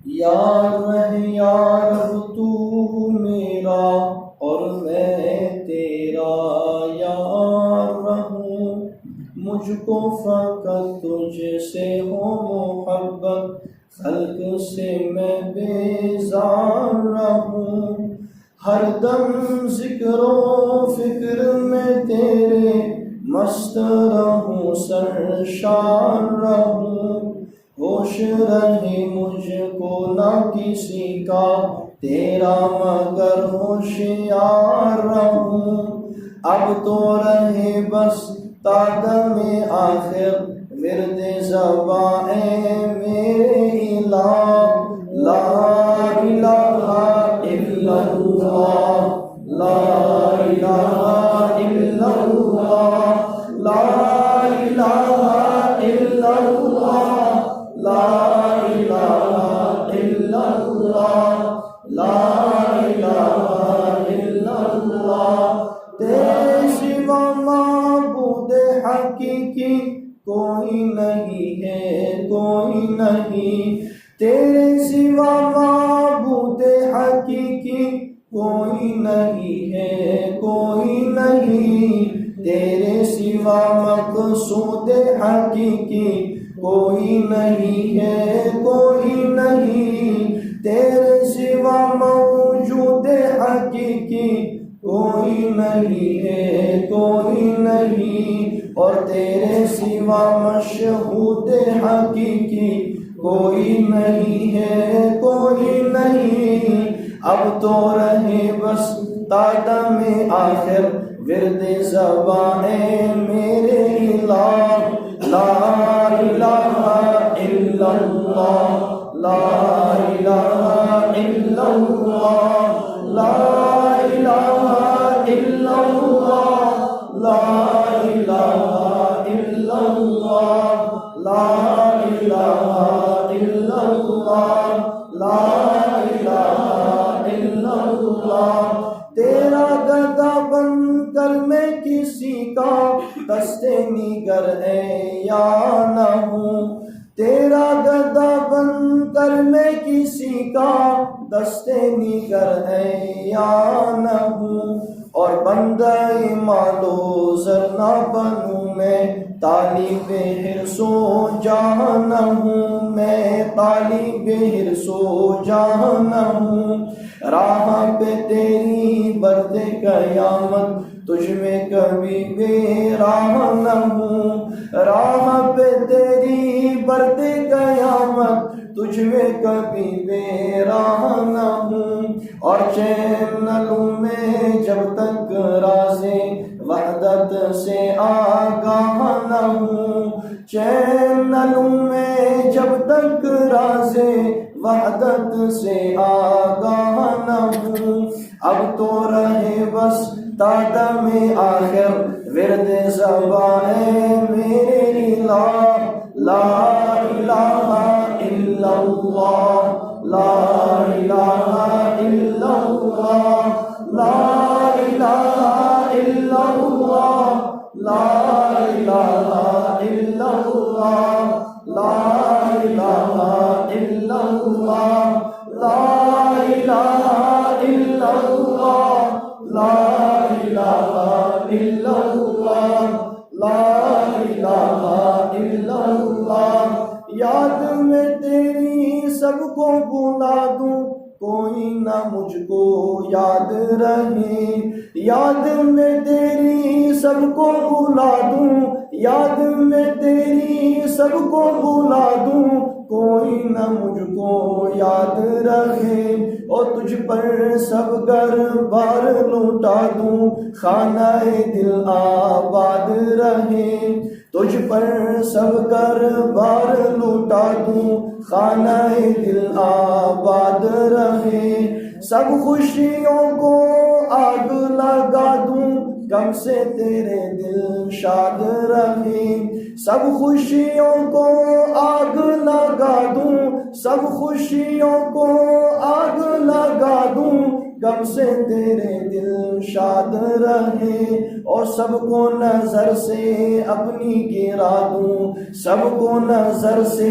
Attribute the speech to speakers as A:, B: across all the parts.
A: یار رہ یا رب تو میرا اور میں تیرا یار رہوں، مجھ کو فقط تجھ سے ہو محبت، خلق سے میں بیزار رہوں، ہر دم ذکر و فکر میں تیرے مست رہوں، سرشار رہوں، ہوش رہے مجھ کو نہ کسی کا، تیرا مگر ہوشیار رہوں، اب تو رہے بس تا دم آخر ورد زباں میرے الہ، لا الہ الا اللہ، لا الہ الا اللہ، لا الہ الا اللہ، لا الہ الا اللہ، لا الہ الا اللہ، تیرے سوا معبود حقیقی کوئی نہیں ہے، کوئی نہیں، تیرے سوا معبود حقیقی کوئی نہیں ہے، کوئی نہیں، تیرے سوا مقصود حقیقی کوئی نہیں ہے، کوئی نہیں، تیرے سوا موجود حقیقی کوئی نہیں ہے، کوئی نہیں، اور تیرے سوا مشہود حقیقی کوئی نہیں ہے، کوئی نہیں، اب تو رہے بس تا دم آخر ورد زباں میرے الہ، لا الہ الا اللہ، لا الہ الا اللہ، لا الہ الا اللہ، لا الہ الا اللہ، لا الہ الا اللہ، لا الہ الا اللہ، تیرا گدا بن کر میں کسی کا دست نگر یا نہ ہوں، تیرا گدا بن کر میں کسی کا دست نگر یا نہ ہوں، اور بندہ مال و زر نہ بنوں میں، طالب حرص و جاہ نہ ہوں، میں طالب حرص و جاہ نہ ہوں، راہ پہ تیری برد قیامت تجھ میں کبھی بے راہ نہ ہوں، راہ پہ تیری برد قیامت تجھ میں کبھی بے راہ نہ ہوں، اور چین نہ لوں میں جب تک راز وحدت سے آگاہ نہ ہوں، چین نہ لوں میں جب تک راز وحدت سے آگاہ نہ ہوں، اب تو رہے بس تا دم آخر ورد زباں میرے الہ، لا الہ الا اللہ، لا الہ الا اللہ، لا الہ الا اللہ، لا الہ الا اللہ، لا الہ الا اللہ، لا الہ الا اللہ، لا الہ الا اللہ، لا الہ الا اللہ، یاد میں تیری سب کو بلا دوں کوئی نہ مجھ کو یاد رہے، یاد میں تیری سب کو بلا دوں، یاد میں تیری سب کو بلا دوں، کوئی نہ مجھ کو یاد رہے، اور تجھ پر سب گھر بار لوٹا دوں، خانہ دل آباد رہے، تجھ پر سب گھر بار لوٹا دوں، خانہ دل آباد رہے، سب خوشیوں کو آگ لگا دوں، غم سے تیرے دل شاد رہے، سب خوشیوں کو آگ لگا دوں، سب خوشیوں کو آگ لگا دوں، غم سے تیرے دل شاد رہے، اور سب کو نظر سے اپنی گرا دوں، سب کو نظر سے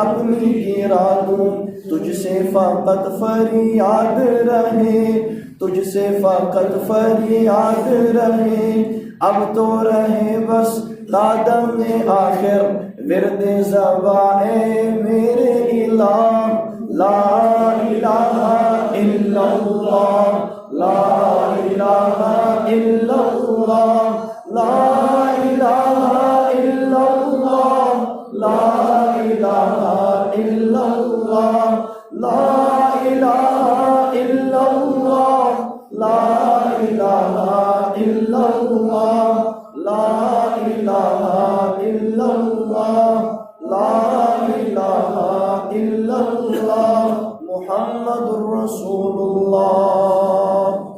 A: اپنی گرا دوں، تجھ سے فقط فریاد رہے، تجھ سے فقط فریاد رہے، اب تو رہے بس قدم آخر ورد زباں میرے الہ، لا الہ الا اللہ، لا الہ الا اللہ، لا الہ الا اللہ، لا الہ الا اللہ، لا الہ الا اللہ، لا الہ الا اللہ، لا الہ الا اللہ، لا الہ الا اللہ، محمد رسول اللہ۔